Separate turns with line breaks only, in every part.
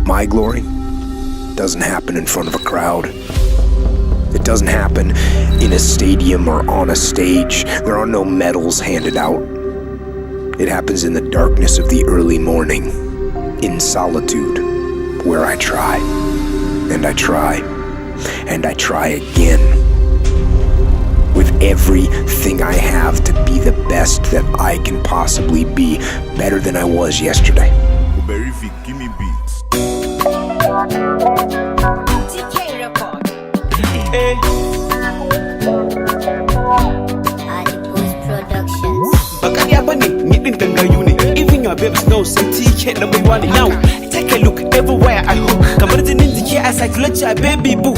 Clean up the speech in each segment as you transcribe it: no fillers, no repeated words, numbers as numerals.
My glory doesn't happen in front of a crowd. It doesn't happen in a stadium or on a stage. There are no medals handed out. It happens in the darkness of the early morning, in solitude, where I try, and I try, and I try again, with everything I have to be the best that I can possibly be, better than I was yesterday.
Give me beats. Even your babes know say TK number one now. Take a look everywhere I hook. Kamar jinin jiki a psychology a baby boo.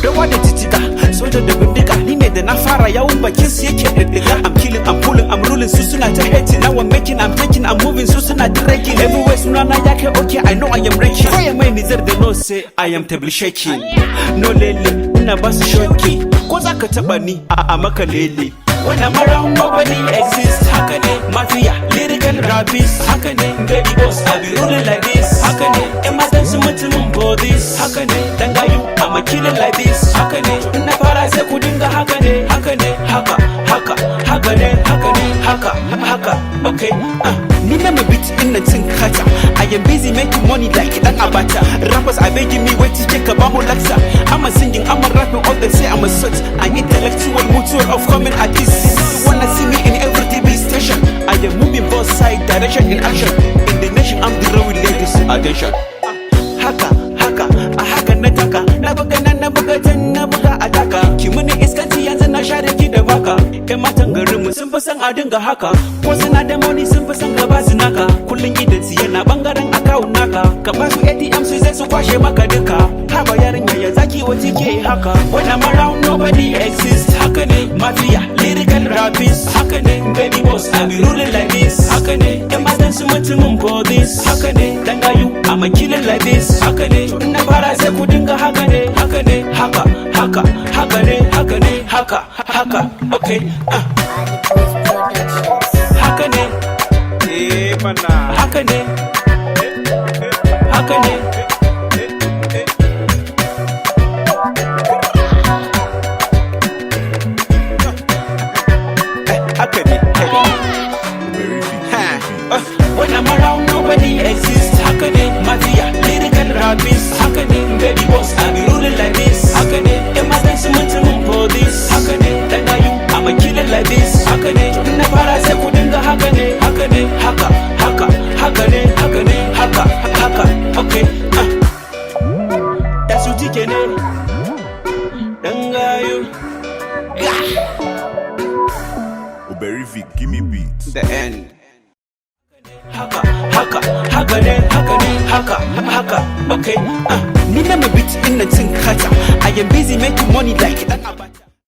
Rawa da titika, soja da bindiga. Ni ne da na fara yawon bakin su yake diddiga. I'm killing, I'm pulling, I'm ruling. Su suna ta hating. Now I'm making, I'm taking, I'm moving. Su suna dragging. Everywhere suna na yake okay. I know I am breaking. Why am I nizar da no say I am table shaking. No lele, ina basu shoki. Ko za ka taba ni a maka lele. When I'm around, nobody exists. Hakane, mafia, lyrical rapist. Hakane, baby boss, I be rolling like this. Hakane, am I dancing with them for this? Hakane, tanga you, I'm a killer like this. Hakane, in the paradise, kudinga hakane, hakane, haka, haka, hakane, hakane, haka, haka. Okay, Nina me beat in the kata. I am busy making money like an abata. Rappers are begging me wait to take a bamboo laksa. I'm a singing, I'm a rapping, all they say I'm a such. An intellectual mutual of coming artists. You wanna see me in every TV station. I am moving both side direction in action. In the nation I'm the road with ladies attention. Haka, haka, haka nataka. Nabuga na nabuga jan nabuga ataka. Kimuni iskanti yanzu na share ki da baka. Kai matan garin mu sun fi san a dinga haka. Ko suna da money sun fi san ka ba su naka. Kullun gidan su yana bangaren account naka. Ka ba su ATM su zai su kwashe maka duka. Haba yarinya ya zaki wace ke haka. When I'm around nobody exists. Hakane, mafia, lyrical rapist. Hakane, baby boss, I be ruling like this. Hakane, am I dancing with them for this? Hakane, tanga you, I'm a killer like this. Hakane, na bara se kudinga hakane, hakane, haka, haka, hakane, hakane, haka, haka. Okay, Hakane, mana, Hakane, Hakane. When I'm around, nobody exists. Hakane, mafia, lyrical rapist. Hakane, baby boss, I be ruling like this. Hakane, am I dancing with them for this? Hakane, tanga you, I'm a killer like this. Hakane, na para se kudinga hakane, hakane, haka, haka, hakane, hakane, haka, haka. Okay, that's what you can do. Tanga you, give me beats. The end. Haka, haka, hakane, hakane, haka, haka. Okay, Nina me beat in the kata. I am busy making money like